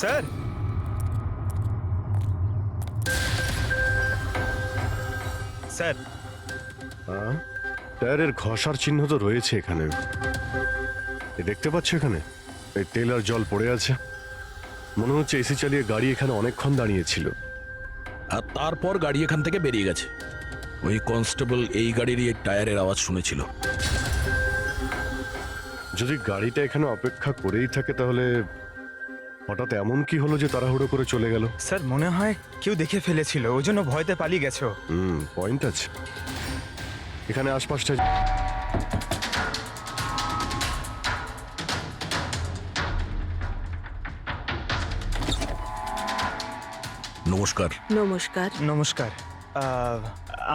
Sir, sir, টায়ারের ঘষার চিহ্ন তো রয়েছে এখানে। দেখতে পাচ্ছ এখানে এই তেল আর জল পড়ে আছে। মনে হচ্ছে এসি চালিয়ে গাড়ি এখানে অনেকক্ষণ দাঁড়িয়েছিল। আর তারপর গাড়ি এখান থেকে বেরিয়ে গেছে। ওই কনস্টেবল এই গাড়িরই টায়ারের আওয়াজ শুনেছিল। যদি গাড়িটা এখানে অপেক্ষা করেই থাকে তাহলে হঠাৎ এমন কি হলো যে তাড়াহুড়ো করে চলে গেল? স্যার মনে হয় কেউ দেখে ফেলেছিল, ওই জন্য ভয়তে পালিয়ে গেছো। পয়েন্ট আছে। এখানে আশপাশটা নমস্কার। নমস্কার। নমস্কার,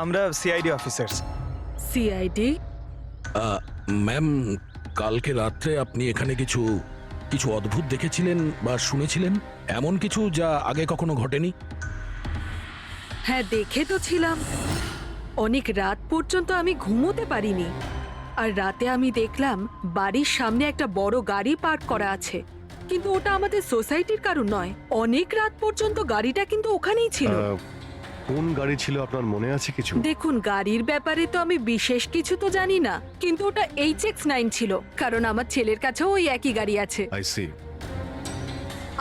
আমরা সিআইডি অফিসার্স। সিআইডি? ম্যাম, কালকে রাত্রে আপনি এখানে কিছু কিছু অদ্ভুত দেখেছিলেন বা শুনেছিলেন, এমন কিছু যা আগে কখনো ঘটেনি? হ্যাঁ, দেখে তো ছিলাম। অনেক রাত পর্যন্ত আমি ঘুমোতে পারিনি। আর রাতে আমি দেখলাম বাড়ির সামনে একটা বড় গাড়ি পার্ক করা আছে, কিন্তু ওটা আমাদের সোসাইটির কারণ নয়। অনেক রাত পর্যন্ত গাড়িটা কিন্তু ওখানেই ছিল। কোন গাড়ি ছিল আপনার মনে আছে কিছু? দেখুন, গাড়ির ব্যাপারে তো আমি বিশেষ কিছু তো জানি না, কিন্তু ওটা HX9 ছিল, কারণ আমার ছেলের কাছেও ওই একই গাড়ি আছে। I see.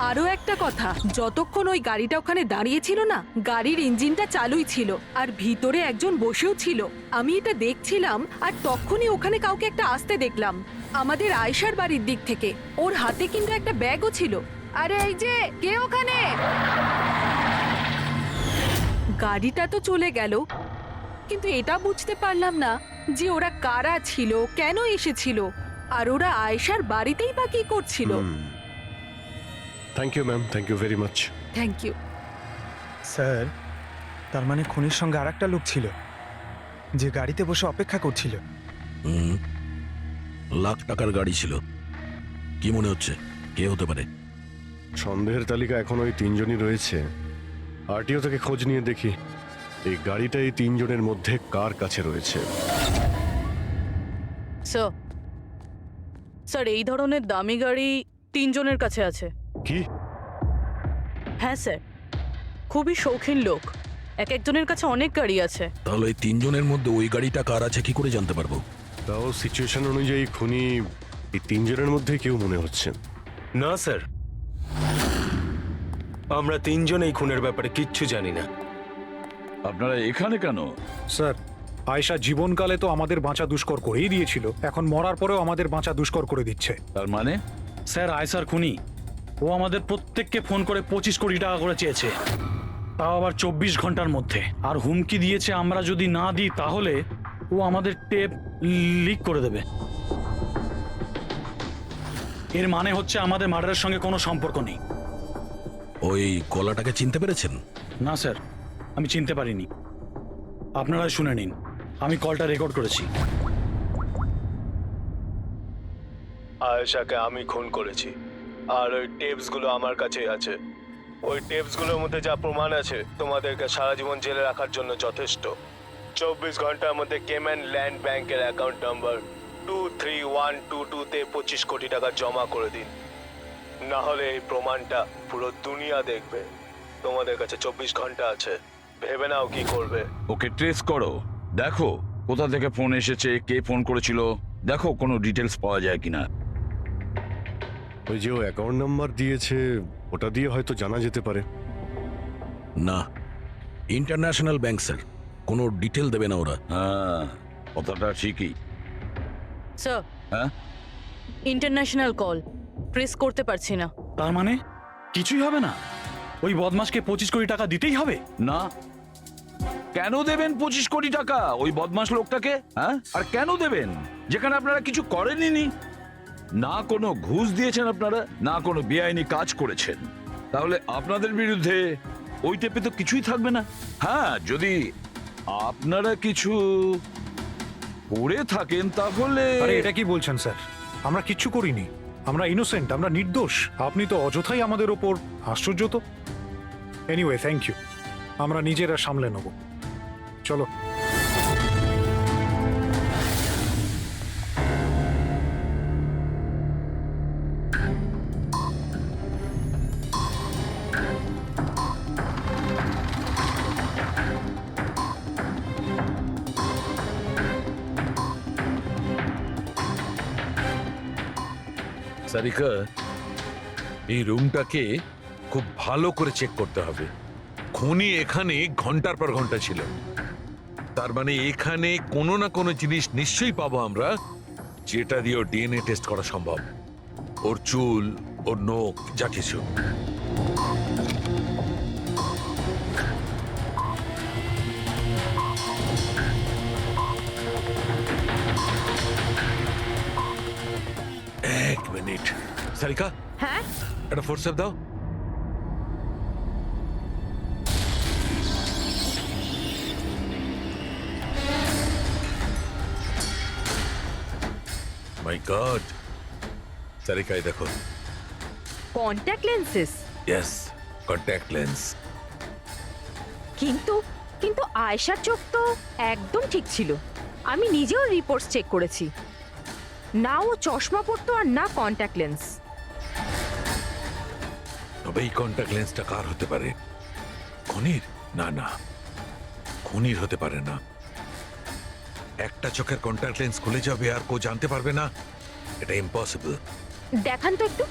আরো একটা কথা, যতক্ষণ ওই গাড়িটা ওখানে দাঁড়িয়ে ছিল না, গাড়ির ইঞ্জিনটা চালুই ছিল আর ভিতরে একজন বসেও ছিল। আমি এটা দেখছিলাম আর তখনই ওখানে কাউকে একটা আসতে দেখলাম, আমাদের আয়েশার বাড়ির দিক থেকে। ওর হাতে কিন্তু একটা ব্যাগও ছিল। আরে এই যে, কে ওখানে? গাড়িটা তো চলে গেল, কিন্তু এটা বুঝতে পারলাম না যে ওরা কারা ছিল, কেন এসেছিল, আর ওরা আয়েশার বাড়িতেই বা কি করছিল। Thank you ma'am, thank you very much. Thank you. Sir, তার মানে খুনির সঙ্গে আর একটা লোক ছিল যে গাড়িতে বসে অপেক্ষা করছিল। লাখ টাকার গাড়ি ছিল। কি মনে হচ্ছে কে হতে পারে? সন্দেহের তালিকা এখন ওই তিনজনই রয়েছে। আরটিও থেকে খোঁজ নিয়ে দেখি এই গাড়িটা এই তিনজনের মধ্যে কার কাছে রয়েছে। স্যার, এই ধরনের দামি গাড়ি তিনজনের কাছে আছে। কি? হ্যাঁ স্যার, খুবই শৌখিন লোক, এক একজনের কাছে অনেক গাড়ি আছে। তাহলে এই তিনজনের মধ্যে ওই গাড়িটা কার আছে কি করে জানতে পারবো? তাও সিচুয়েশন অনুযায়ী খুনি এই তিনজনের মধ্যে কেউ মনে হচ্ছে। না স্যার, আমরা তিনজন এই খুনের ব্যাপারে কিচ্ছু জানি না। আপনারা এখানে কেন? স্যার, আয়েশা জীবনকালে তো আমাদের বাঁচা দুষ্কর করেই দিয়েছিল, এখন মরার পরেও আমাদের বাঁচা দুষ্কর করে দিচ্ছে। তার মানে? স্যার, আয়েশার খুনি ও আমাদের প্রত্যেককে ফোন করে 25 কোটি টাকা করে চেয়েছে, তাও আবার 24 ঘন্টার মধ্যে। আর হুমকি দিয়েছে আমরা যদি না দিই তাহলে ও আমাদের টেপ লিক করে দেবে। এর মানে হচ্ছে আমাদের মার্ডারের সঙ্গে কোনো সম্পর্ক নেই। ওই গলাটাকে চিনতে পেরেছেন? না স্যার, আমি চিনতে পারিনি। আপনারা শুনে নিন, আমি কলটা রেকর্ড করেছি। আয়েশাকে আমি খুন করেছি, আর ওই টেপসগুলো আমার কাছেই আছে। ওই টেপসগুলোর মধ্যে যা প্রমাণ আছে তোমাদেরকে সারা জীবন জেলে রাখার জন্য যথেষ্ট। 24 ঘন্টার মধ্যে কেম্যান ল্যান্ড ব্যাংকের অ্যাকাউন্ট নাম্বার 23122-তে 25 কোটি টাকা জমা করে দিন, না হলে এই প্রমাণটা পুরো দুনিয়া দেখবে। তোমাদের কাছে 24 ঘন্টা আছে, ভেবে নাও কি করবে। ওকে ট্রেস করো, দেখো কোথা থেকে ফোন এসেছে, কে ফোন করেছিল, দেখো কোনো ডিটেলস পাওয়া যায় কিনা। ওই যে ও অ্যাকাউন্ট নাম্বার দিয়েছে, ওটা দিয়ে হয়তো জানা যেতে পারে। না, ইন্টারন্যাশনাল ব্যাংক স্যার, কোনো ডিটেল দেবে না ওরা। হ্যাঁ, কথাটা ঠিকই। স্যার, হ্যাঁ, ইন্টারন্যাশনাল কল, ট্রেস করতে পারছি না। তার মানে কিছুই হবে না? ওই বদমাসকে 25 কোটি টাকা দিতেই হবে? না। কেন দেবেন 25 কোটি টাকা ওই বদমাশ লোকটাকে? হ্যাঁ, আর কেন দেবেন যেখানে আপনারা কিছু করেননি? না কোনো ঘুষ দিয়েছেন আপনারা, না কোনো বেআইনি কাজ করেছেন। তাহলে আপনাদের বিরুদ্ধে ওই টেপে তো কিছুই থাকবে না। হ্যাঁ, যদি আপনারা কিছু করে থাকেন তাহলে। আরে এটা কি বলছেন স্যার? আমরা কিচ্ছু করিনি, আমরা ইনোসেন্ট, আমরা নির্দোষ। আপনি তো অযথাই আমাদের ওপর। আশ্চর্য তো। এনিওয়ে, থ্যাংক ইউ, আমরা নিজেরা সামলে নেব। চলো। সারিকা, এই রুমটাকে খুব ভালো করে চেক করতে হবে। খুনি এখানে ঘন্টার পর ঘন্টা ছিল, তার মানে এখানে কোনো না কোনো জিনিস নিশ্চয়ই পাবো আমরা, যেটা দিয়ে ওর ডিএনএ টেস্ট করা সম্ভব। ওর চুল, ওর নখ, যা কিছু। এক মিনিট সারিকা, হ্যাঁ একটা ফোর্সেপ দাও। মাই গড, সারিকা এই দেখো। Contact lenses. Yes, contact lens. কিন্তু কিন্তু আয়েশার চোখ তো একদম ঠিক ছিল। আমি নিজেও রিপোর্টস চেক করেছি, না ও চশমা পরতো আর না কন্ট্যাক্ট লেন্স। তবে এই কন্ট্যাক্ট লেন্সটা কার হতে পারে? খুনির? না না, খুনির হতে পারে না। একটা চোখের কন্ট্যাক্ট লেন্স খুলে যাবে আর কেউ জানতে পারবে না, এটা ইম্পসিবল। দেখান তো একটু।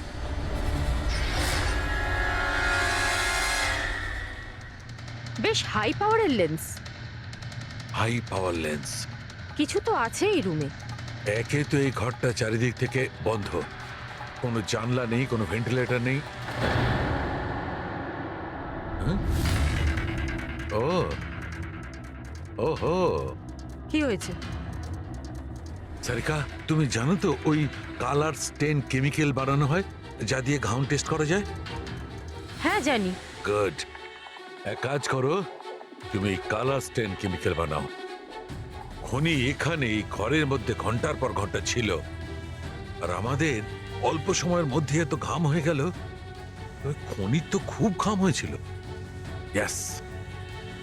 বেশ হাই পাওয়ারের লেন্স। High power lens. কিছু তো আছে এই রুমে। একে তো এই ঘরটা চারিদিক থেকে বন্ধ, কোনো জানলা নেই, কোনো ভেন্টিলেটর নেই। হ্যাঁ? ও ওহো, কি হয়েছে? সারিকা তুমি জানো তো ওই কালার স্টেন কেমিক্যাল বানানো হয় যা দিয়ে ঘাম টেস্ট করা যায়? হ্যাঁ জানি। গুড, এক কাজ করো, তুমি কালার স্টেন কেমিক্যাল বানাও। খনি এখানে এই ঘরের মধ্যে ঘন্টার পর ঘন্টা ছিল, আর আমাদের অল্প সময়ের মধ্যে এত ঘাম হয়ে গেল। খনির তো খুব ঘাম হয়েছিল। ইয়েস,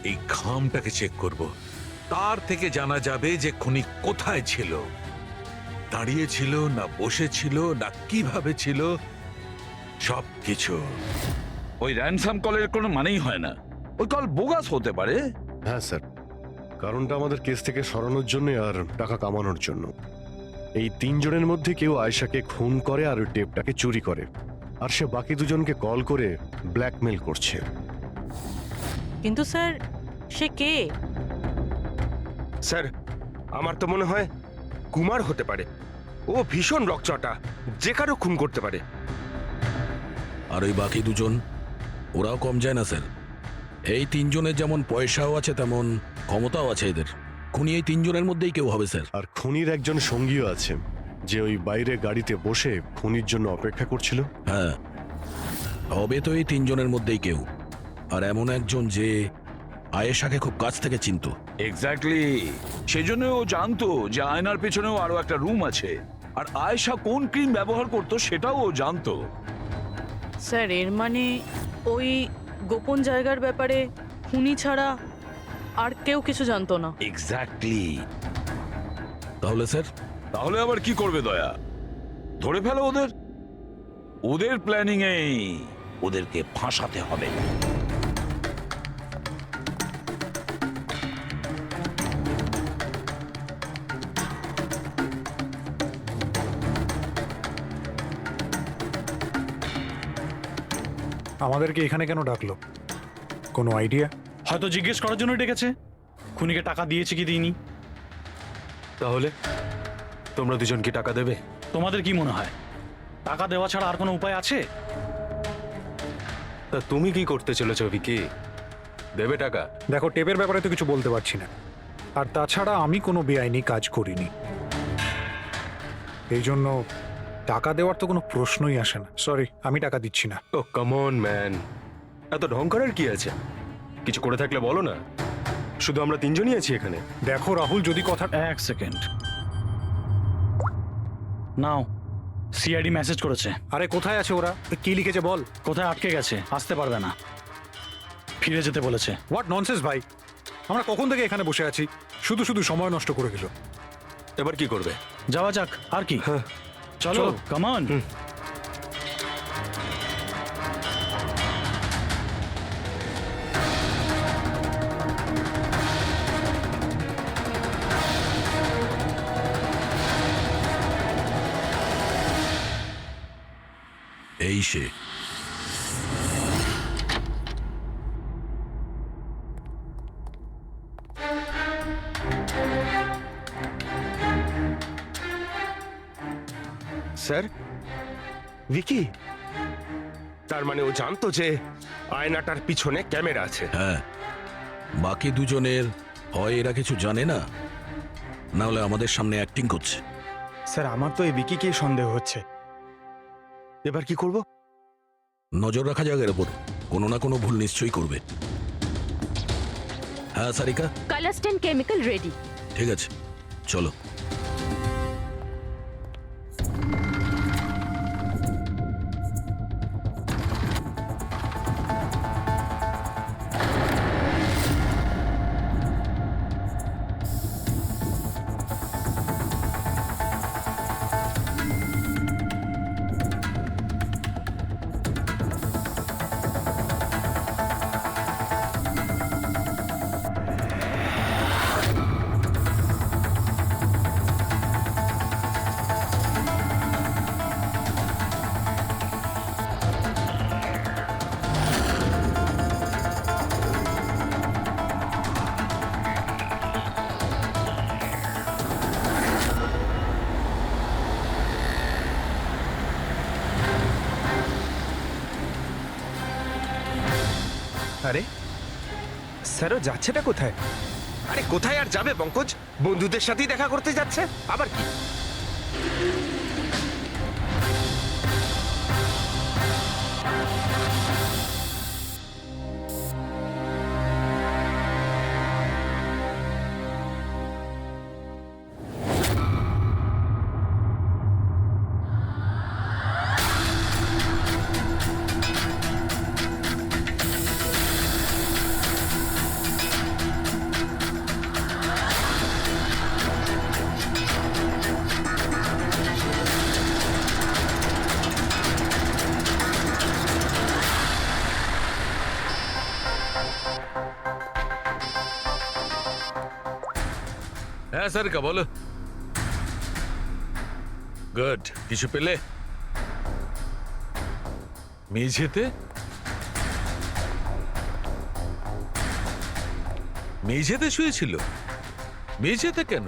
এই ঘামটাকে চেক করব, তার থেকে জানা যাবে যে খনি কোথায় ছিল, দাঁড়িয়ে ছিল না বসে ছিল না কিভাবে ছিল, সব কিছু। ওই র্যানসাম কলের কোনো মানেই হয় না, ওই কল বোগাস হতে পারে। হ্যাঁ স্যার, কারণটা আমাদের কেস থেকে সরানোর জন্য আর টাকা কামানোর জন্য। এই তিনজনের মধ্যে কেউ আয়েশাকে খুন করে আর ওই টেপটাকে চুরি করে, আর সে বাকি দুজনকে কল করে ব্ল্যাকমেল করছে। কিন্তু স্যার, সে কে? স্যার, আমার তো মনে হয় কুমার হতে পারে। ও ভীষণ রকচটা, যে কারো খুন করতে পারে। আর ওই বাকি দুজন, ওরাও কম যায় না স্যার। এই তিনজনের যেমন পয়সাও আছে তেমন ক্ষমতাও আছে এদের। খুনি এই তিনজনের মধ্যেই কেউ হবে স্যার। আর খুনির একজন সঙ্গীও আছে, যে ওই বাইরে গাড়িতে বসে খুনির জন্য অপেক্ষা করছিল। হ্যাঁ, হবে তো এই তিনজনের মধ্যেই কেউ, আর এমন একজন যে আয়েশাকে খুব কাছ থেকে চিনতো। এক্স্যাক্টলি, সেজন্য ও জানতো যে আয়নার পেছনেও আরো একটা রুম আছে, আর আয়েশা কোন ক্রিম ব্যবহার করতো সেটাও ও জানতো। স্যার, এর মানে ওই গোপন জায়গার ব্যাপারে খুনি ছাড়া আর কেউ কিছু জানতো না। এক্স্যাক্টলি। তাহলে স্যার? তাহলে আবার কি করবে দয়া? ধরে ফেলো ওদের। ওদের প্ল্যানিং এই, ওদেরকে ফাঁসাতে হবে। আমাদেরকে এখানে কেন ডাকলো? কোনো আইডিয়া? হয়তো জিজ্ঞেস করার জন্য ডেকেছে, খুনিকে টাকা দিয়েছে কি দিইনি। তাহলে তোমরা দুজন কি টাকা দেবে? তোমাদের কি মনে হয় টাকা দেওয়া ছাড়া আর কোনো উপায় আছে? তা তুমি কি করতে চলেছো ভিকি? দেবে টাকা? দেখো, টেপের ব্যাপারে তো কিছু বলতে পারছি না, আর তাছাড়া আমি কোনো বেআইনি কাজ করিনি, এই জন্য টাকা দেওয়ার তো কোনো প্রশ্নই আসে না। সরি, আমি টাকা দিচ্ছি না। ও কাম অন ম্যান, এত ঢং করার কি আছে? কিছু করে থাকলে বলো না, শুধু আমরা তিনজনই আছি এখানে। দেখো রাহুল, যদি কথা... এক সেকেন্ড, নাও, সিআইডি মেসেজ করেছে। আরে কোথায় আছে ওরা? কি লিখেছে বল। কোথায় আটকে গেছে, আসতে পারবে না, ফিরে যেতে বলেছে। হোয়াট ননসেন্স ভাই, আমরা কখন থেকে এখানে বসে আছি, শুধু শুধু সময় নষ্ট করে গেল। এবার কি করবে? যাওয়া যাক, আর কি, চলো, কাম অন। এই সে। স্যার, ভিকি, তার মানে ও জানতো যে আয়নাটার পিছনে ক্যামেরা আছে। হ্যাঁ, বাকি দুজনের হয় এরা কিছু জানে না, না হলে আমাদের সামনে অ্যাক্টিং করছে। স্যার, আমার তো এই বিকিকেই সন্দেহ হচ্ছে। এবার কি করব? নজর রাখা যাক এর ওপর, কোনো না কোনো ভুল নিশ্চয়ই করবে। হ্যাঁ সারিকা, কালাস্টেন কেমিক্যাল রেডি। ঠিক আছে, চলো। আরে স্যারও যাচ্ছেটা কোথায়? আরে কোথায় আর যাবে পঙ্কজ? বন্ধুদের সাথেই দেখা করতে যাচ্ছে, আবার কি? হ্যাঁ সারিকা, বলো। গুড, কিছু পেলে? মেঝেতে? মেঝেতে শুয়েছিল? মেঝেতে কেন?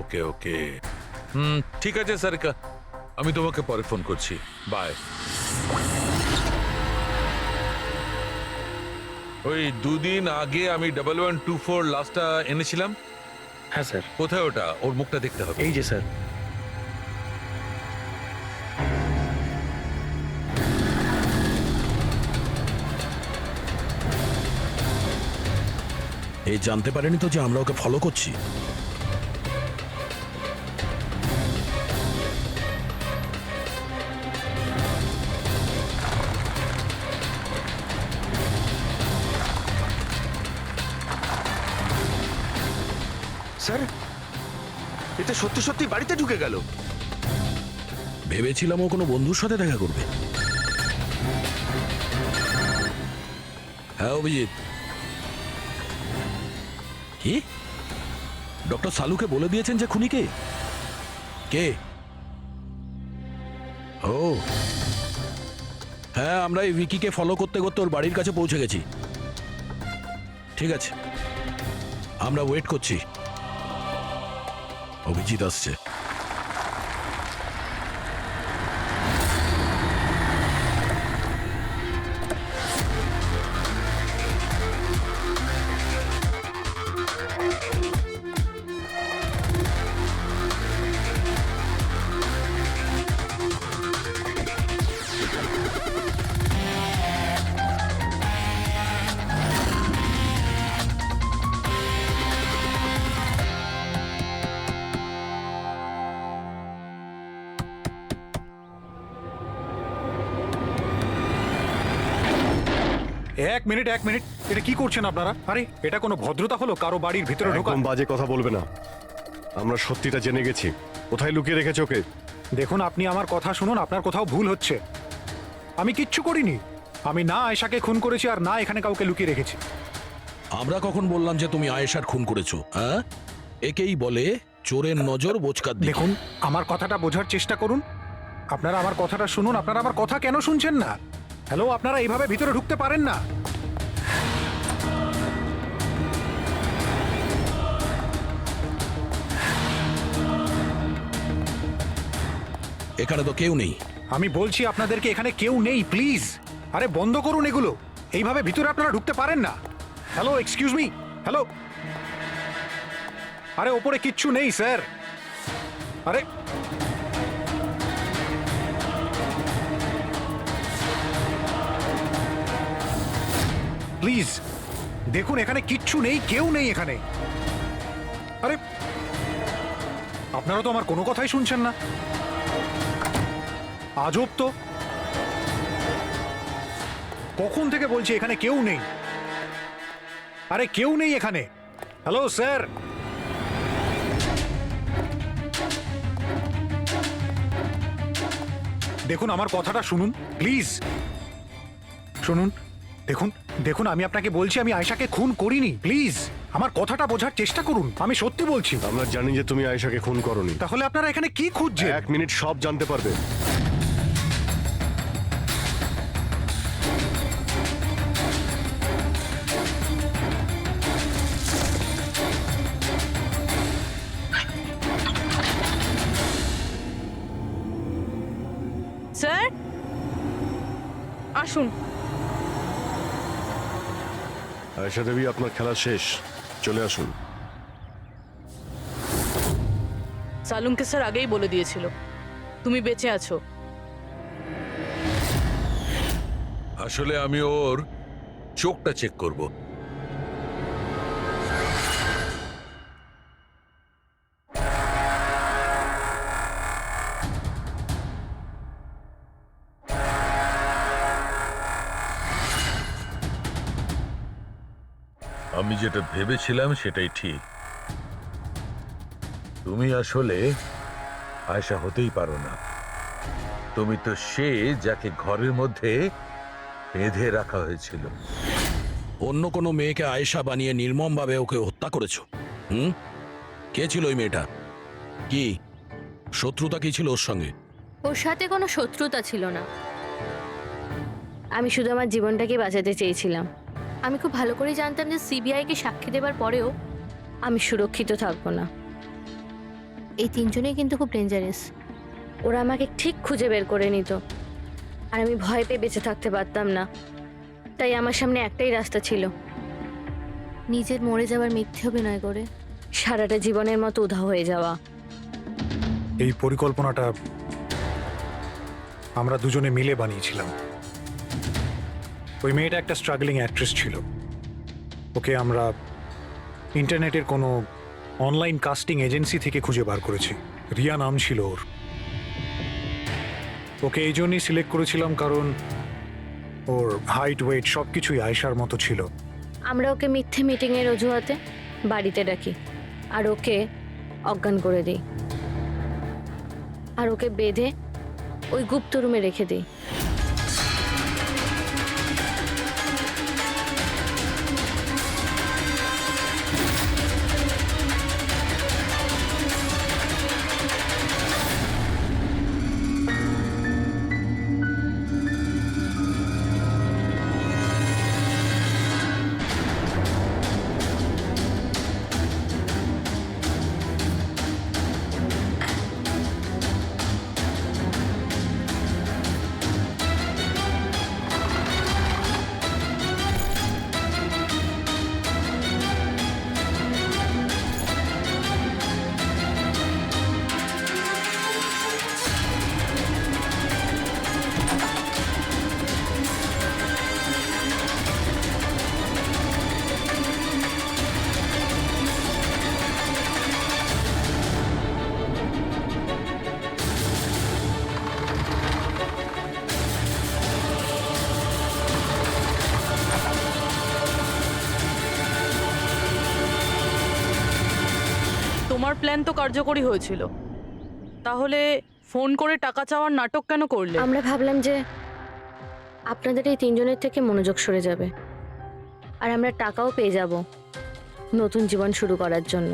ওকে ওকে, ঠিক আছে সারিকা, আমি তোমাকে পরে ফোন করছি। বাই। ওই 2 দিন আগে আমি 1124 লাস্টটা এনেছিলাম। হ্যাঁ স্যার। কোথায় ওটা? ওর মুখটা দেখতে হবে। এই যে স্যার। এই জানতে পারেনি তো যে আমরা ওকে ফলো করছি? স্যার, এটা সত্যি সত্যি বাড়িতে ঢুকে গেল। ভেবেছিলাম ও কোনো বন্ধুর সাথে দেখা করবে। হ্যাঁ অভিজিৎ। কি? ডক্টর সালুকে বলে দিয়েছেন যে খুনি কে? কে? ও হ্যাঁ, আমরা এই ভিকিকে ফলো করতে করতে ওর বাড়ির কাছে পৌঁছে গেছি। ঠিক আছে, আমরা ওয়েট করছি। অভিজিৎ আসছে। এক মিনিট, এটা কি করছেন আপনারা? আরে এটা কোনো ভদ্রতা হলো কারো বাড়ির ভিতরে ঢোকা? একদম বাজে কথা বলবে না। আমরা সত্যিটা জেনে গেছি। কোথায় লুকিয়ে রেখেছো ওকে? দেখুন, আপনি আমার কথা শুনুন, আপনার কোথাও ভুল হচ্ছে। আমি কিচ্ছু করিনি। আমি না আয়েশাকে খুন করেছি আর না এখানে কাউকে লুকিয়ে রেখেছি। আমরা কখন বললাম যে তুমি আয়েশার খুন করেছো? হ্যাঁ, একেই বলে চোরের নজর বোচকার দিকে। দেখুন, আমার কথাটা বোঝার চেষ্টা করুন। আপনারা আমার কথাটা শুনুন, আপনারা আমার কথা কেন শুনছেন না? হ্যালো, আপনারা এইভাবে ভিতরে ঢুকতে পারেন না। এখানে তো কেউ নেই। আমি বলছি আপনাদেরকে এখানে কেউ নেই, প্লিজ। আরে বন্ধ করুন এগুলো, এইভাবে ভিতরে আপনারা ঢুকতে পারেন না। Hello, excuse me, hello. আরে ওপরে কিচ্ছু নেই স্যার। আরে প্লিজ দেখুন, এখানে কিচ্ছু নেই, কেউ নেই এখানে। আরে আপনারা তো আমার কোনো কথাই শুনছেন না। আজব তো, কখন থেকে বলছি এখানে কেউ নেই। আরে কেউ নেই এখানে। হ্যালো স্যার, দেখুন আমার কথাটা শুনুন প্লিজ, শুনুন। দেখুন দেখুন, আমি আপনাকে বলছি আমি আয়েশাকে খুন করিনি। প্লিজ আমার কথাটা বোঝার চেষ্টা করুন, আমি সত্যি বলছি। আমরা জানি যে তুমি আয়েশাকে খুন করনি। তাহলে আপনারা এখানে কি খুঁজছেন? 1 মিনিট সব জানতে পারবে। স্যার আসুন। আয়েশা দেবী, আপনার খেলা শেষ, চলে আসুন। সালুমকে স্যার আগেই বলে দিয়েছিল তুমি বেঁচে আছো। আসলে আমি ওর চোখটা চেক করব। আমি যেটা ভেবেছিলাম সেটাই ঠিক। তুমি আসলে আয়েশা হতেই পারো না। তুমি তো সে যাকে ঘরের মধ্যে বেঁধে রাখা হয়েছিল। অন্য কোনো মেয়েকে আয়েশা বানিয়ে নির্মমভাবে ওকে হত্যা করেছো। কে ছিল ওই মেয়েটা? কি শত্রুতা কি ছিল ওর সঙ্গে? ওর সাথে কোনো শত্রুতা ছিল না। আমি শুধু আমার জীবনটাকে বাঁচাতে চেয়েছিলাম। আমি খুব ভালো করে জানতাম যে সিবিআইকে সাক্ষী দেবার পরেও আমি সুরক্ষিত থাকবো না। এই তিনজনেই কিন্তু খুব ডেঞ্জারাস। ওরা আমাকে ঠিক খুঁজে বের করে নিত, আর আমি ভয় পেয়ে বেঁচে থাকতে পারতাম না। তাই আমার সামনে একটাই রাস্তা ছিল, নিজের মরে যাওয়ার মিথ্যে অভিনয় করে সারাটা জীবনের মতো উধাও হয়ে যাওয়া। এই পরিকল্পনাটা আমরা দুজনে মিলে বানিয়েছিলাম। ওই মেয়েটা একটা স্ট্রাগলিং অ্যাক্ট্রেস ছিল। ওকে আমরা ইন্টারনেটের কোনো অনলাইন কাস্টিং এজেন্সি থেকে খুঁজে বার করেছি। রিয়া নাম ছিল ওর। ওকে এই জন্যই সিলেক্ট করেছিলাম কারণ ওর হাইট, ওয়েট সব কিছুই আয়েশার মতো ছিল। আমরা ওকে মিথ্যে মিটিংয়ের অজুহাতে বাড়িতে ডাকি, আর ওকে অজ্ঞান করে দিই, আর ওকে বেঁধে ওই গুপ্ত রুমে রেখে দিই। তোমার প্ল্যান তো কার্যকরী হয়েছিল, তাহলে ফোন করে টাকা চাওয়ার নাটক কেন করলে? আমরা ভাবলাম যে আপনাদের এই তিনজনের থেকে মনোযোগ সরে যাবে, আর আমরা টাকাও পেয়ে যাব নতুন জীবন শুরু করার জন্য।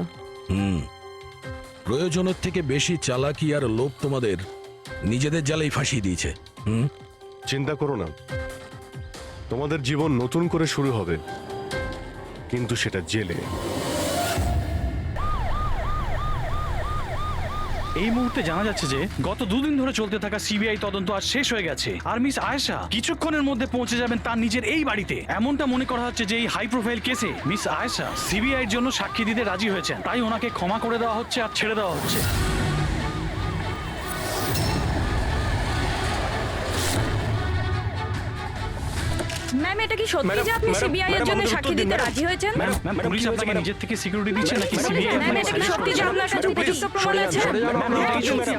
প্রয়োজনের থেকে বেশি চালাকি আর লোভ তোমাদের নিজেদের জালেই ফাঁসিয়ে দিয়েছে। চিন্তা করো না, তোমাদের জীবন নতুন করে শুরু হবে, কিন্তু সেটা জেলে। এই মুহূর্তে জানা যাচ্ছে যে গত দুদিন ধরে চলতে থাকা সিবিআই তদন্ত আজ শেষ হয়ে গেছে, আর মিস আয়েশা কিছুক্ষণের মধ্যে পৌঁছে যাবেন তার নিজের এই বাড়িতে। এমনটা মনে করা হচ্ছে যে এই হাই প্রোফাইল কেসে মিস আয়েশা সিবিআইয়ের জন্য সাক্ষী দিতে রাজি হয়েছেন, তাই ওনাকে ক্ষমা করে দেওয়া হচ্ছে আর ছেড়ে দেওয়া হচ্ছে। ম্যাম, এটা কি সত্যি যে আপনি সিবিআই এর জন্য সাক্ষী দিতে রাজি হয়েছেন? ম্যাম, পুলিশ আপনাকে নিজের থেকে সিকিউরিটি দিচ্ছে নাকি সিবিআই? ম্যাম, এটা কি সত্যি যে আপনার কাছে উপযুক্ত প্রমাণ আছে?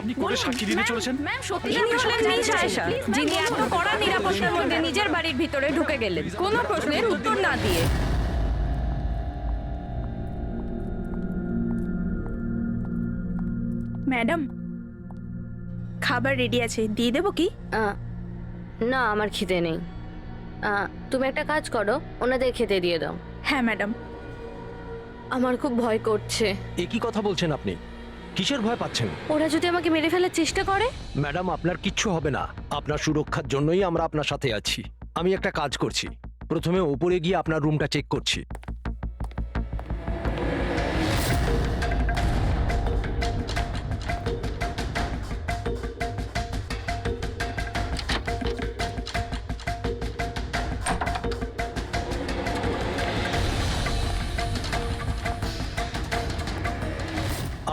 আপনি করে সাক্ষী দিতে চলেছেন? ম্যাম, সত্যি ইনি হলেন মিস আয়েশা, যিনি এত কড়া নিরাপত্তার মধ্যে নিজের বাড়ির ভিতরে ঢুকে গেলেন কোনো প্রশ্নের উত্তর না দিয়ে। ম্যাডাম, খাবার রেডি আছে, দিয়ে দেবো কি? না, আমার খিদে নেই। তুমি একটা কাজ করো, ওনাদের খেতে দিয়ে দাও। হ্যাঁ ম্যাডাম। আমার খুব ভয় করছে। এ কি কথা বলছেন আপনি? কিসের ভয় পাচ্ছেন? ওরা যদি আমাকে মেরে ফেলার চেষ্টা করে? ম্যাডাম, আপনার কিচ্ছু হবে না। আপনার সুরক্ষার জন্যই আমরা আপনার সাথে আছি। আমি একটা কাজ করছি, প্রথমে ওপরে গিয়ে আপনার রুমটা চেক করছি।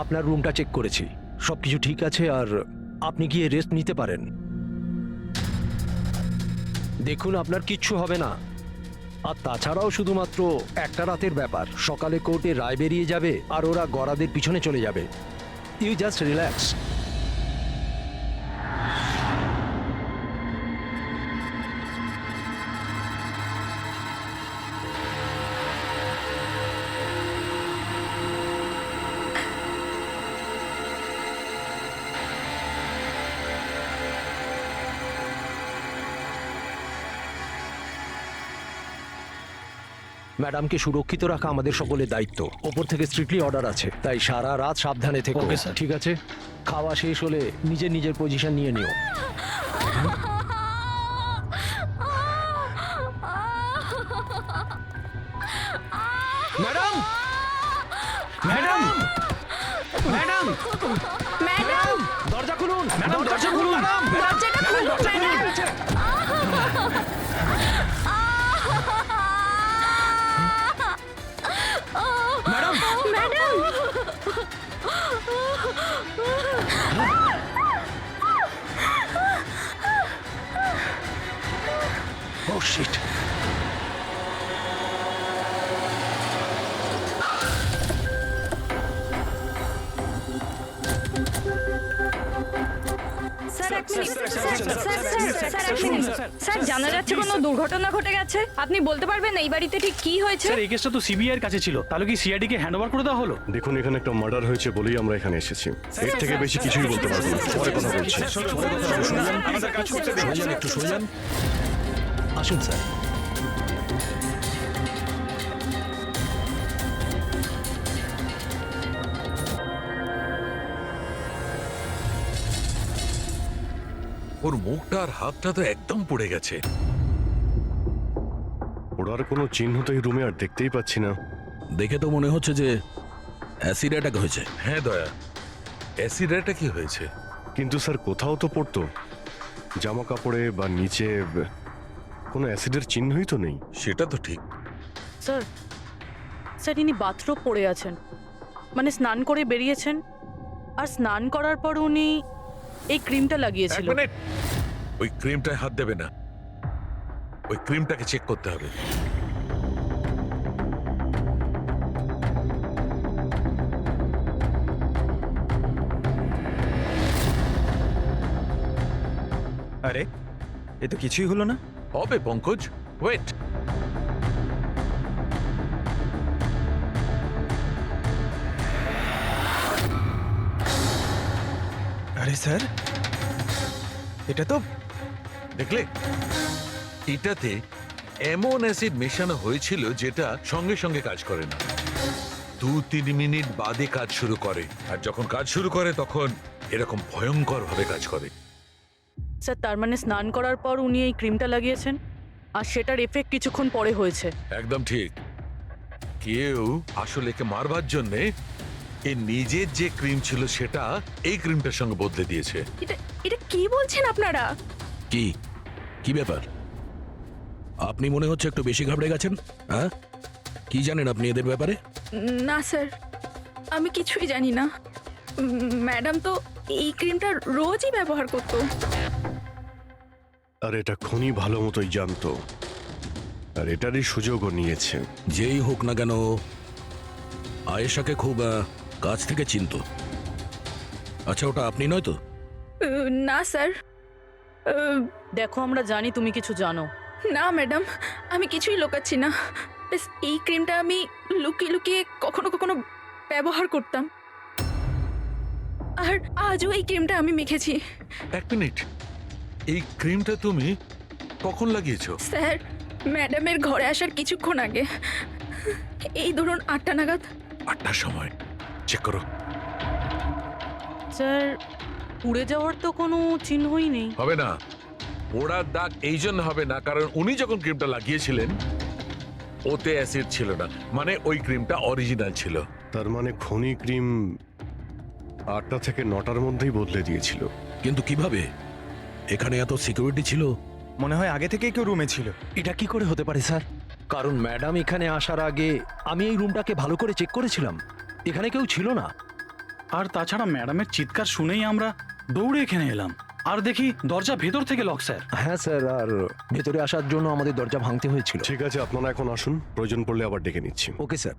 আপনার রুমটা চেক করেছি, সবকিছু ঠিক আছে, আর আপনি গিয়ে রেস্ট নিতে পারেন। দেখুন, আপনার কিচ্ছু হবে না। আর তাছাড়াও শুধুমাত্র একটা রাতের ব্যাপার, সকালে কোর্টে রায় বেরিয়ে যাবে আর ওরা গরাদের পিছনে চলে যাবে। You just relax. ম্যাডামকে সুরক্ষিত রাখা আমাদের সকলের দায়িত্ব। ওপর থেকে স্ট্রিক্টলি অর্ডার আছে, তাই সারা রাত সাবধানে থেকো। Okay sir. ঠিক আছে? খাওয়া শেষ হলে নিজের নিজের পজিশন নিয়ে নিও। ম্যাডাম, ম্যাডাম, ম্যাডাম, ম্যাডাম, দরজা খুলুন। ম্যাডাম, দরজা খুলুন। দরজাটা খুলুন ম্যাডাম। ম্যাডাম, ম্যাডাম, ও শিট। স্যার, এক মিনিট। স্যার, এক মিনিট। স্যার, জানা যাচ্ছে কোনো দুর্ঘটনা ঘটে গেছে? আপনি বলতে পারবেন এই বাড়িতে ঠিক কি হয়েছে? স্যার, এই কেসটা তো সিবিআই এর কাছে ছিল, তাহলে কি সিআইডি কে হ্যান্ড ওভার করে দেওয়া হলো? দেখুন, এখানে একটা মার্ডার হয়েছে বলেই আমরা এখানে এসেছি। এর থেকে বেশি কিছুই বলতে পারবো না, পরে কথা বলছি। একটু সরে যান। আসুন স্যার। ওর মুখটা আর হাতটা তো একদম পড়ে গেছে। ওরার কোনো চিহ্ন তো এই রুমে আর দেখতেই পাচ্ছি না। দেখে তো মনে হচ্ছে যে অ্যাসিড অ্যাটাক হয়েছে। হ্যাঁ দয়া, অ্যাসিড অ্যাটাক কি হয়েছে? কিন্তু স্যার, কোথাও তো পড়তো, জামা কাপড়ে বা নিচে কোনো অ্যাসিডের চিহ্নই তো নেই। সেটা তো ঠিক। স্যার, স্যার, ইনি বাথরুম পড়ে আছেন, মানে স্নান করে বেরিয়েছেন, আর স্নান করার পর উনি এই ক্রিমটা লাগিয়েছিল। এক মিনিট, ওই ক্রিমটায় হাত দেবে না, ওই ক্রিমটাকে চেক করতে হবে। আরে, এ তো কিছুই হলো না। হবে পঙ্কজ, ওয়েট। আরে স্যার, এটা তো দেখলে, এটাতে এমন অ্যাসিড মেশানো হয়েছিল যেটা সঙ্গে সঙ্গে কাজ করে না, 2-3 মিনিট বাদে কাজ শুরু করে। আর যখন কাজ শুরু করে তখন এরকম ভয়ঙ্কর ভাবে কাজ করে। স্যার তার মানে স্নান করার পর উনি এই ক্রিমটা লাগিয়েছেন আর সেটার এফেক্ট কিছুক্ষণ পরে হয়েছে। একদম ঠিক। কেউ আসলে একে মারবার জন্যে এর নিজের যে ক্রিম ছিল সেটা এই ক্রিমটার সঙ্গে বদলে দিয়েছে। এটা এটা কি বলছেন আপনারা? কি কি ব্যাপার? আপনি মনে হচ্ছে একটু বেশি ঘাবড়ে গেছেন। হ্যাঁ, কি জানেন আপনি এদের ব্যাপারে? না স্যার, আমি কিছুই জানি না। ম্যাডাম তো এই ক্রিমটা রোজই ব্যবহার করতো। আর এটা খনি ভালো মতোই জানতো, আর এটারই সুযোগও নিয়েছে। যেই হোক না কেন আয়েশাকে খুব কাছ থেকে চিনতো। আচ্ছা, ওটা আপনি নয় তো? না স্যার। দেখো আমরা জানি তুমি কিছু জানো। না ম্যাডাম, আমি কিছুই লুকাচ্ছি না। ব্যাস এই ক্রিমটা আমি লুকিয়ে লুকিয়ে কখনো কখনো ব্যবহার করতাম, আর আজও এই ক্রিমটা আমি মেখেছি। এক মিনিট, এই ক্রিমটা তুমি কখন লাগিয়েছো? স্যার, ম্যাডামের ঘরে আসার কিছুক্ষণ আগে, এই ধরুন 8টা নাগাদ। 8টার সময়? চেক করো। স্যার পুড়ে যাওয়ার তো কোনো চিহ্নই নেই। হবে না, পোড়ার দাগ এই জন্য হবে না কারণ উনি যখন ক্রিমটা লাগিয়েছিলেন ওতে অ্যাসিড ছিল না, মানে ওই ক্রিমটা অরিজিনাল ছিল। তার মানে খনি ক্রিম 8টা থেকে 9টার মধ্যেই বদলে দিয়েছিল। কিন্তু কিভাবে? এখানে এত সিকিউরিটি ছিল। মনে হয় আগে থেকেই কেউ রুমে ছিল। এটা কি করে হতে পারে স্যার? কারণ ম্যাডাম এখানে আসার আগে আমি এই রুমটাকে ভালো করে চেক করেছিলাম, এখানে কেউ ছিল না। আর তাছাড়া ম্যাডামের চিৎকার শুনেই আমরা দৌড়ে এখানে এলাম, আর দেখি দরজা ভেতর থেকে লক স্যার। হ্যাঁ স্যার, আর ভেতরে আসার জন্য আমাদের দরজা ভাঙতে হয়েছিল। ঠিক আছে, আপনারা এখন আসুন, প্রয়োজন পড়লে আবার ডেকে নিচ্ছি। Okay sir.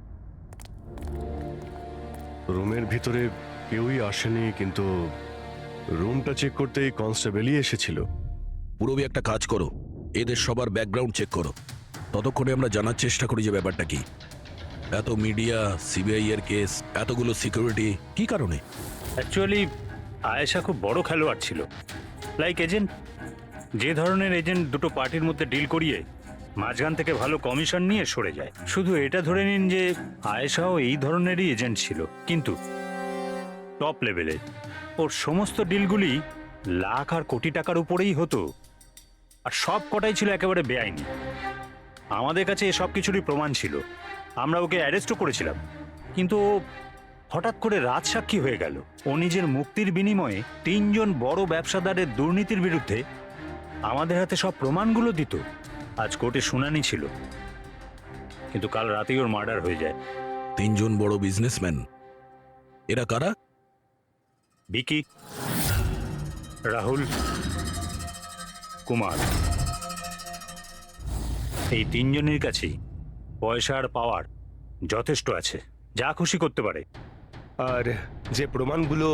রুমের ভিতরে কেউই আসেনি, কিন্তু রুমটা চেক করতেই কনস্টেবলই এসেছিল। পুরবি একটা কাজ করো, এদের সবার ব্যাকগ্রাউন্ড চেক করো। ততক্ষণে আমরা জানার চেষ্টা করি যে ব্যাপারটা কি। এত মিডিয়া, সিবিআই এর কেস, এতগুলো সিকিউরিটি, কি কারণে? অ্যাকচুয়ালি আয়েশা খুব বড় খেলোয়াড় ছিল, লাইক এজেন্ট। যে ধরনের এজেন্ট দুটো পার্টির মধ্যে ডিল করিয়ে মাঝখান থেকে ভালো কমিশন নিয়ে সরে যায়। শুধু এটা ধরে নিন যে আয়েশাও এই ধরনেরই এজেন্ট ছিল, কিন্তু টপ লেভেলে। ওর সমস্ত ডিলগুলি লাখ আর কোটি টাকার উপরেই হতো, আর সব কটাই ছিল একেবারে বেআইনি। আমাদের কাছে এসব কিছুরই প্রমাণ ছিল, আমরা ওকে অ্যারেস্টও করেছিলাম। কিন্তু ও হঠাৎ করে রাজসাক্ষী হয়ে গেল। ও নিজের মুক্তির বিনিময়ে 3 জন বড় ব্যবসাদারের দুর্নীতির বিরুদ্ধে আমাদের হাতে সব প্রমাণগুলো দিত। আজ কোর্টে শুনানি ছিল, কিন্তু কাল রাতেই ওর মার্ডার হয়ে যায়। 3 জন বড় বিজনেসম্যান, এরা কারা? বিকি, রাহুল, কুমার। এই 3 জনের কাছেই পয়সা আর পাওয়ার যথেষ্ট আছে, যা খুশি করতে পারে। আর যে প্রমাণগুলো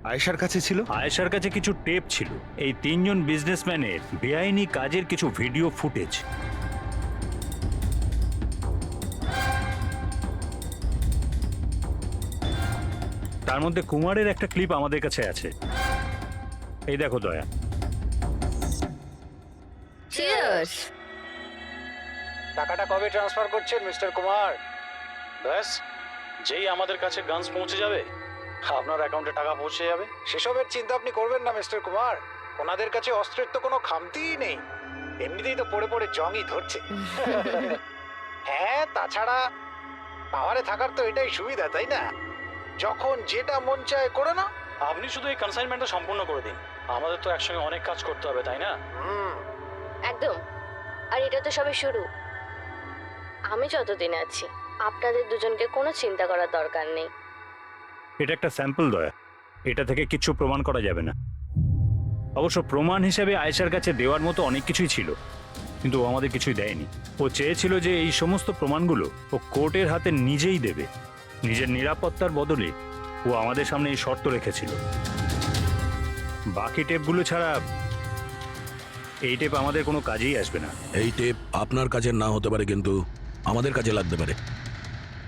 আয়েশার কাছে ছিল? আয়েশার কাছে কিছু টেপ ছিল, এই 3 জন বিজনেসম্যানের বেআইনি কাজের কিছু ভিডিও ফুটেজ। তার মধ্যে কুমারের একটা ক্লিপ আমাদের কাছে আছে, এই দেখো দয়া। চিয়ার্স। টাকাটা কবে ট্রান্সফার করছেন মিস্টার কুমার? ব্যাস, যেই আমাদের কাছে গানস পৌঁছে যাবে আপনার অ্যাকাউন্টে টাকা পৌঁছে যাবে। সেসবের চিন্তা আপনি করবেন না মিস্টার কুমার, ওনাদের কাছে অস্ত্রের তো কোনো খামতিই নেই, এমনিতেই তো পড়ে পড়ে জংই ধরছে। হ্যাঁ, তাছাড়া পাওয়ারে থাকার তো এটাই সুবিধা, তাই না? যখন যেটা মন চায় করে না। আপনি শুধু এই কনসাইনমেন্টটা সম্পূর্ণ করে দিন, আমাদের তো একসঙ্গে অনেক কাজ করতে হবে, তাই না? একদম। আর এটা তো সবে শুরু। আমি যতদিন আছি আপনাদের দুজনকে কোনো চিন্তা করার দরকার নেই। এটা একটা স্যাম্পল দয়া, এটা থেকে কিছু প্রমাণ করা যাবে না। অবশ্য প্রমাণ হিসেবে আয়েশার কাছে দেওয়ার মতো অনেক কিছুই ছিল, কিন্তু ও আমাদের কিছুই দেয়নি। ও চেয়েছিল যে এই সমস্ত প্রমাণগুলো ও কোর্টের হাতে নিজেই দেবে। নিজের নিরাপত্তার বদলে ও আমাদের সামনে এই শর্ত রেখেছিল। বাকি টেপগুলো ছাড়া এই টেপ আমাদের কোনো কাজেই আসবে না। এই টেপ আপনার কাজের না হতে পারে, কিন্তু আমাদের কাজে লাগতে পারে।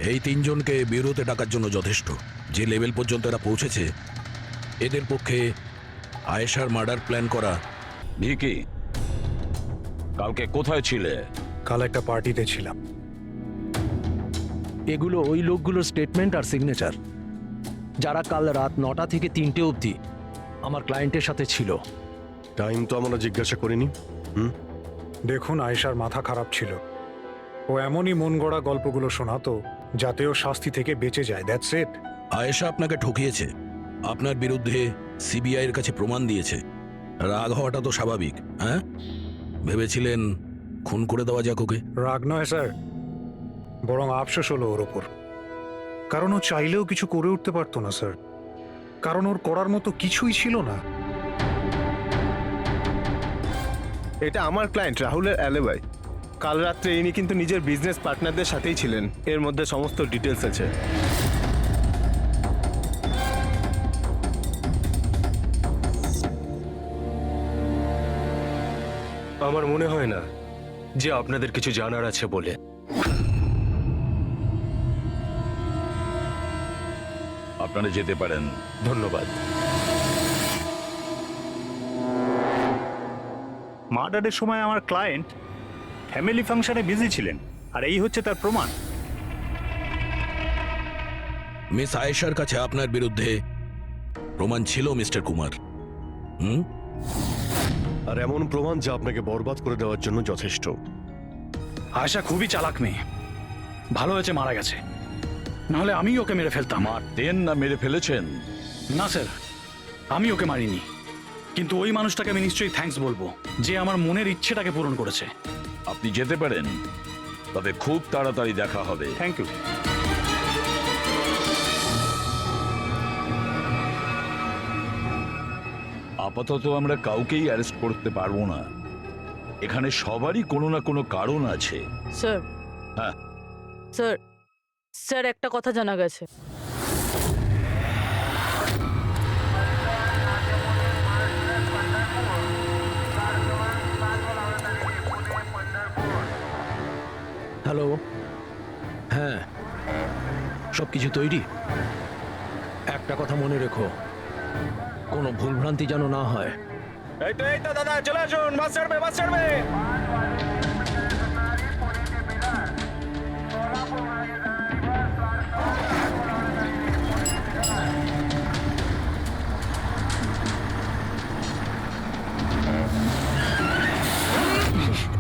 এই 3 জনকে বিউরোতে ডাকার জন্য যথেষ্ট। যে লেভেল পর্যন্ত এরা পৌঁছেছে, এদের পক্ষে আয়েশার মার্ডার প্ল্যান করা। ভিকি, কালকে কোথায় ছিলে? কাল একটা পার্টিতে ছিলাম। এগুলো ওই লোকগুলোর স্টেটমেন্ট আর সিগনেচার, যারা কাল রাত 9টা থেকে 3টে অবধি আমার ক্লায়েন্টের সাথে ছিল। টাইম তো আমরা জিজ্ঞাসা করিনি। দেখুন, আয়েশার মাথা খারাপ ছিল। ও এমনই মন গড়া গল্পগুলো শোনাতো যাতে ও শাস্তি থেকে বেঁচে যায়। That's it. আয়েশা আপনাকে ঠকিয়েছে, আপনার বিরুদ্ধে সিবিআই এর কাছে প্রমাণ দিয়েছে। রাগ হওয়াটা তো স্বাভাবিক। হ্যাঁ, ভেবেছিলেন খুন করে দেওয়া যাক ওকে? রাগ নয় স্যার, বরং আফসোস হলো ওর ওপর। কারণ ও চাইলেও কিছু করে উঠতে পারতো না স্যার, কারণ ওর করার মতো কিছুই ছিল না। এটা আমার ক্লায়েন্ট রাহুলের অ্যালিবাই। কাল রাত্রে ইনি কিন্তু নিজের বিজনেস পার্টনারদের সাথেই ছিলেন। এর মধ্যে সমস্ত ডিটেলস আছে। আমার মনে হয় না যে আপনাদের কিছু জানার আছে বলে। আপনারা যেতে পারেন। ধন্যবাদ। মার্ডারের সময় আমার ক্লায়েন্ট ফ্যামিলি ফাংশনে বিজি ছিলেন, আর এই হচ্ছে তার প্রমাণ। মিস আয়েশার কাছে আপনার বিরুদ্ধে প্রমাণ ছিল মিস্টার কুমার। আর এমন প্রমাণ যা আপনাকে বরবাদ করে দেওয়ার জন্য যথেষ্ট। আয়েশা খুবই চালাক মেয়ে, ভালো হয়েছে মারা গেছে, নাহলে আমি ওকে মেরে ফেলতাম। মারতেন না মেরে ফেলেছেন? না স্যার, আমি ওকে মারিনি, কিন্তু ওই মানুষটাকে আমি নিশ্চয়ই থ্যাঙ্কস বলবো যে আমার মনের ইচ্ছেটাকে পূরণ করেছে। আপনি যেতে পারেন, তবে খুব তাড়াতাড়ি দেখা হবে। Thank you. আপাতত আমরা কাউকেই অ্যারেস্ট করতে পারবো না। এখানে সবারই কোনো না কোনো কারণ আছে। স্যার, হ্যাঁ স্যার, স্যার একটা কথা জানা গেছে। হ্যালো, হ্যাঁ, সব কিছু তৈরি। একটা কথা মনে রেখো, কোনো ভুলভ্রান্তি যেন না হয়। এই তো দাদা, চলে আসুন, বাস ছাড়বে, বাস ছাড়বে।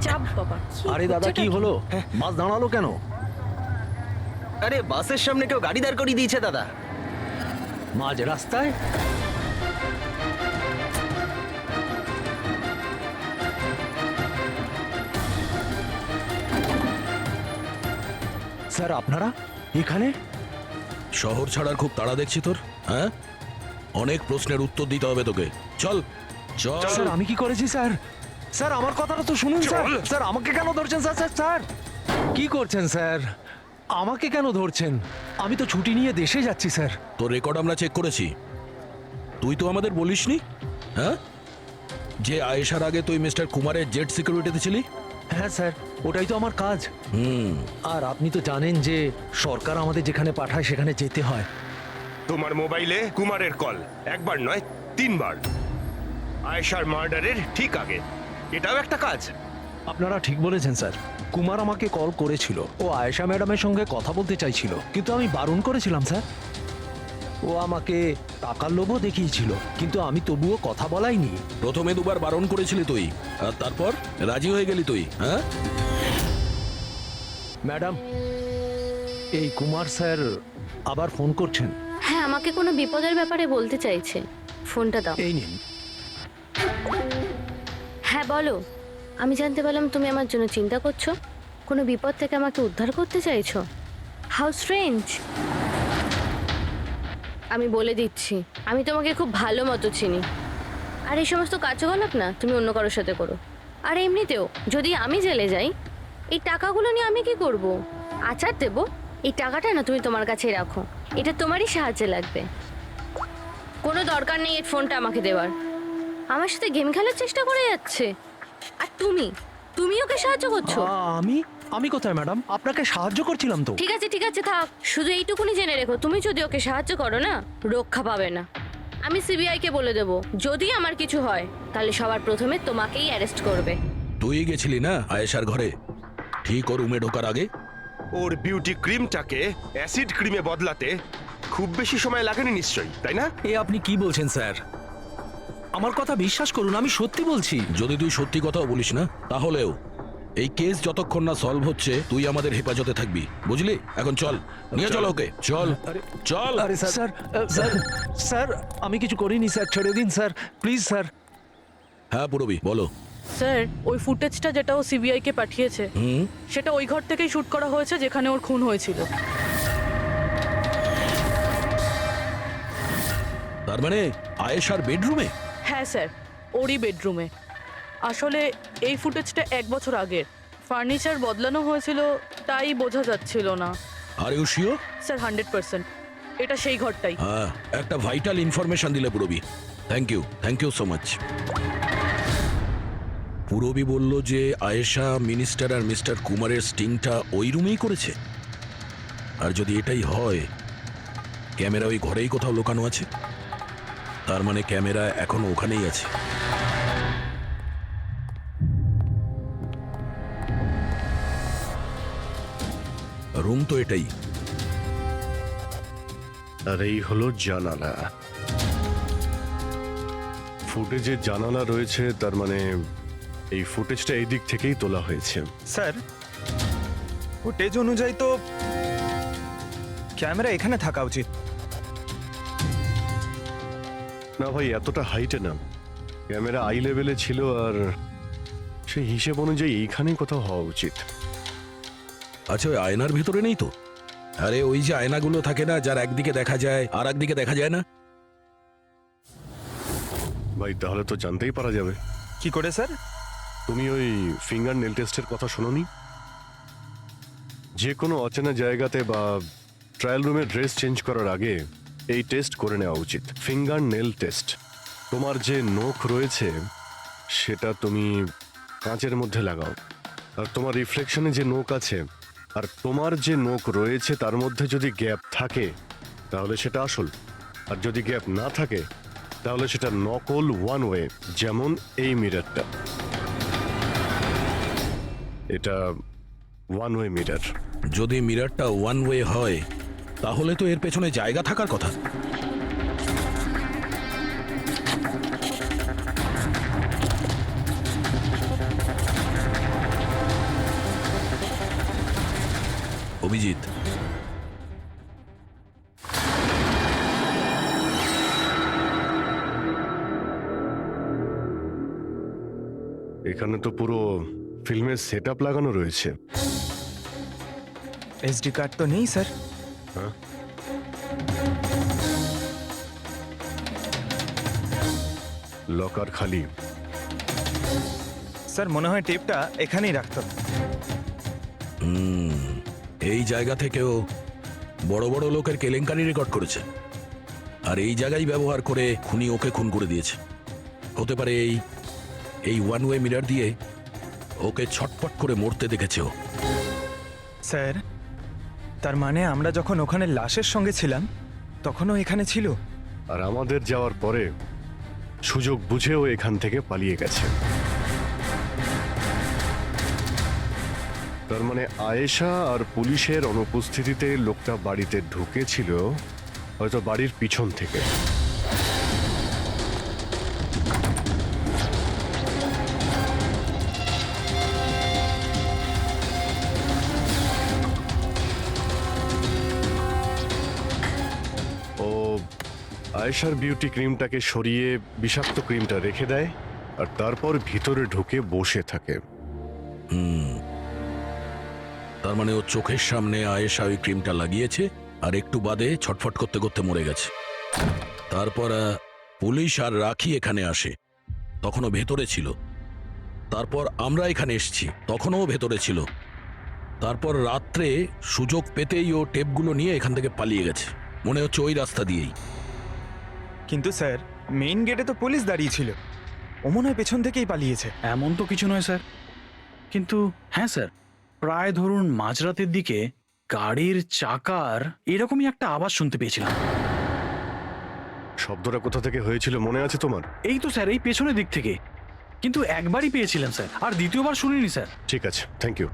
চাপ বাবা। আরে দাদা, কি হলো? বাস দাঁড়ালো কেন? আরে বাসের সামনে কেউ গাড়ি দাঁড় করিয়ে দিয়েছে দাদা। মাঝ রাস্তায়? স্যার, আপনারা এখানে? শহর ছাড়ার খুব তাড়া দেখছি তোর। হ্যাঁ, অনেক প্রশ্নের উত্তর দিতে হবে তোকে। চল চল। স্যার, আমি কি করেছি স্যার? স্যার, আমার কথাটা তো শুনুন স্যার। স্যার, আমাকে কেন ধরছেন স্যার? স্যার স্যার কি করছেন স্যার? আমাকে কেন ধরছেন? আমি তো ছুটি নিয়ে দেশে যাচ্ছি স্যার। তোর রেকর্ড আমরা চেক করেছি। তুই তো আমাদের বলিসনি, হ্যাঁ, যে আয়েশার আগে তুই মিস্টার কুমারের জেট সিকিউরিটিতে ছিলি। হ্যাঁ স্যার, ওটাই তো আমার কাজ। আর আপনি তো জানেন যে সরকার আমাদের যেখানে পাঠায় সেখানে যেতে হয়। তোমার মোবাইলে কুমারের কল একবার নয় 3 বার, আয়েশার মার্ডারের ঠিক আগে। এটাও একটা কাজ। আপনারা ঠিক বলেছেন স্যার। কুমার আমাকে কল করেছিল, ও আয়েশা ম্যাডামের সঙ্গে কথা বলতে চাইছিল, কিন্তু আমি বারণ করেছিলাম স্যার। ও আমাকে টাকার লোভও দেখিয়েছিল, কিন্তু আমি তবুও কথা বলাইনি। প্রথমে 2 বার বারণ করেছিলি তুই, আর তারপর রাজি হয়ে গেলি তুই। হ্যাঁ ম্যাডাম, এই কুমার স্যার আবার ফোন করছেন। হ্যাঁ, আমাকে কোনো বিপদের ব্যাপারে বলতে চাইছে। ফোনটা দাও। এই নিন। হ্যাঁ বলো। আমি জানতে পারলাম তুমি আমার জন্য চিন্তা করছো, কোনো বিপদ থেকে আমাকে উদ্ধার করতে চাইছো। How strange. আমি বলে দিচ্ছি, আমি তোমাকে খুব ভালো মতো চিনি। আর এই সমস্ত কার্যকলাপ না তুমি অন্য কারোর সাথে করো। আর এমনিতেও যদি আমি জেলে যাই, এই টাকাগুলো নিয়ে আমি কি করব? আচার দেবো? এই টাকাটা না তুমি তোমার কাছেই রাখো, এটা তোমারই সাহায্যে লাগবে। কোনো দরকার নেই এই ফোনটা আমাকে দেওয়ার। আমার সাথে গেম খেলার চেষ্টা করে যাচ্ছে, আর তুমি ওকে সাহায্য করছো। আমি কোথায় ম্যাডাম? আপনাকে সাহায্য করছিলাম তো। ঠিক আছে থাক, শুধু এইটুকুনি জেনে রেখো, তুমি যদি ওকে সাহায্য করো না, রক্ষা পাবে না। আমি সিবিআই কে বলে দেবো, যদি আমার কিছু হয় তাহলে সবার প্রথমে তোমাকেই অ্যারেস্ট করবে। তুই গেছিলি না আয়েশার ঘরে ঠিক ও রুমে ঢোকার আগে? ওর বিউটি ক্রিমটাকে অ্যাসিড ক্রিমে বদলাতে খুব বেশি সময় লাগেনি নিশ্চয়ই, তাই না? এ আপনি কি বলছেন স্যার? আমার কথা বিশ্বাস করুন, আমি সত্যি বলছি। যদি তুই সত্যি কথাও বলিস না, তাহলেও এই কেস যতক্ষণ না সলভ হচ্ছে তুই আমাদের হেফাজতে থাকবি, বুঝলি? এখন চল, নিয়ে চল ওকে, চল চল। আরে স্যার, স্যার, স্যার, আমি কিছু করিনি স্যার, ছেড়ে দিন স্যার, প্লিজ স্যার। হ্যাঁ পুরবি, বলো। স্যার, ওই ফুটেজটা যেটা ও সিবিআই কে পাঠিয়েছে, সেটা ওই ঘর থেকেই শুট করা হয়েছে যেখানে ওর খুন হয়েছিল। তার মানে আয়েশার বেডরুমে? হ্যাঁ স্যার, ওরই বেডরুমে। আসলে এই ফুটেজটা 1 বছর আগের, ফার্নিচার বদলানো হয়েছিল তাই বোঝা যাচ্ছিল না। Are you sure? স্যার 100%, এটা সেই ঘরটাই। হ্যাঁ, একটা ভাইটাল ইনফরমেশন দিলে Purabi, thank you so much. Purabi বলল যে আয়েশা মিনিস্টার আর মিস্টার কুমারের স্টিংটা ওই রুমেই করেছে। আর যদি এটাই হয়, ক্যামেরা ওই ঘরেই কোথাও লুকানো আছে। তার মানে ক্যামেরা এখনো ওখানেই আছে। রুম তো এটাই। আর এই হলো জানালা। ফুটেজে জানালা রয়েছে, তার মানে এই ফুটেজটা এই দিক থেকেই তোলা হয়েছে। স্যার, ফুটেজ অনুযায়ী তো ক্যামেরা এখানে থাকা উচিত। না ভাই, এতটা হাইটে না, ক্যামেরা আই লেভেলে ছিল, আর সেই হিসেব অনুযায়ী এইখানেই কোথাও হওয়া উচিত। আচ্ছা, ওই আয়নার ভিতরে নেই তো? আরে ওই যে আয়নাগুলো থাকে না, যার একদিকে দেখা যায় আর একদিকে দেখা যায় না। ভাই তাহলে তো জানতেই পারা যাবে। কি করে স্যার? তুমি ওই ফিঙ্গার নেল টেস্টের কথা শোনোনি? যে কোনো অচেনা জায়গাতে বা ট্রায়াল রুমে ড্রেস চেঞ্জ করার আগে এই টেস্ট করে নেওয়া উচিত, ফিঙ্গার নেল টেস্ট। তোমার যে নখ রয়েছে সেটা তুমি কাঁচের মধ্যে লাগাও, আর তোমার রিফ্লেকশনে যে নখ আছে আর তোমার যে নখ রয়েছে তার মধ্যে যদি গ্যাপ থাকে তাহলে সেটা আসল, আর যদি গ্যাপ না থাকে তাহলে সেটা নকল ওয়ান ওয়ে। যেমন এই মিররটা, এটা ওয়ান ওয়ে মিরর। যদি মিররটা ওয়ান ওয়ে হয় তাহলে তো এর পেছনে জায়গা থাকার কথা। অভিজিৎ, এখানে তো পুরো ফিল্মের সেটআপ লাগানো রয়েছে। এসডি কার্ড তো নেই স্যার। হ্যাঁ, লকার খালি। স্যার, মনে হয় টেপটা এখানেই রাখতো। এই জায়গা থেকেও বড় বড় লোকের কেলেঙ্কারি রেকর্ড করেছে, আর এই জায়গায় ব্যবহার করে খুনি ওকে খুন করে দিয়েছে। হতে পারে এই ওয়ান ওয়ে মিরর দিয়ে ওকে ছটপট করে মরতে দেখেছে ও। স্যার, তার মানে আমরা যখন ওখানে লাশের সঙ্গে ছিলাম তখনও এখানে ছিল, আর আমাদের যাওয়ার পরে সুযোগ বুঝেও এখান থেকে পালিয়ে গেছে। তার মানে আয়েশা আর পুলিশের অনুপস্থিতিতে লোকটা বাড়িতে ঢুকেছিল, হয়তো বাড়ির পিছন থেকে। ও আয়েশার বিউটি ক্রিমটাকে সরিয়ে বিষাক্ত ক্রিমটা রেখে দেয়, আর তারপর ভিতরে ঢুকে বসে থাকে। তার মানে ও চোখের সামনে আয়েশা ওই ক্রিমটা লাগিয়েছে, আর একটু বাদে ছটফট করতে করতে মরে গেছে। তারপর পুলিশ আর রাখি এখানে আসে, তখনও ভেতরে ছিল। তারপর আমরা এখানে এসেছি, তখনও ভেতরে ছিল। তারপর রাত্রে সুযোগ পেতেই ও টেপগুলো নিয়ে এখান থেকে পালিয়ে গেছে, মনে হচ্ছে ওই রাস্তা দিয়েই। কিন্তু স্যার, মেইন গেটে তো পুলিশ দাঁড়িয়ে ছিল, ও মনে হয় পেছন থেকেই পালিয়েছে। এমন তো কিছু নয় স্যার, কিন্তু হ্যাঁ স্যার, প্রায় ধরুন মাঝরাতের দিকে গাড়ির চাকার এরকমই একটা আওয়াজ শুনতে পেয়েছিলাম। শব্দটা কোথা থেকে হয়েছিল মনে আছে তোমার? এই তো স্যার, এই পেছনের দিক থেকে, কিন্তু একবারই পেয়েছিলাম স্যার, আর দ্বিতীয়বার শুনিনি স্যার। ঠিক আছে, থ্যাংক ইউ।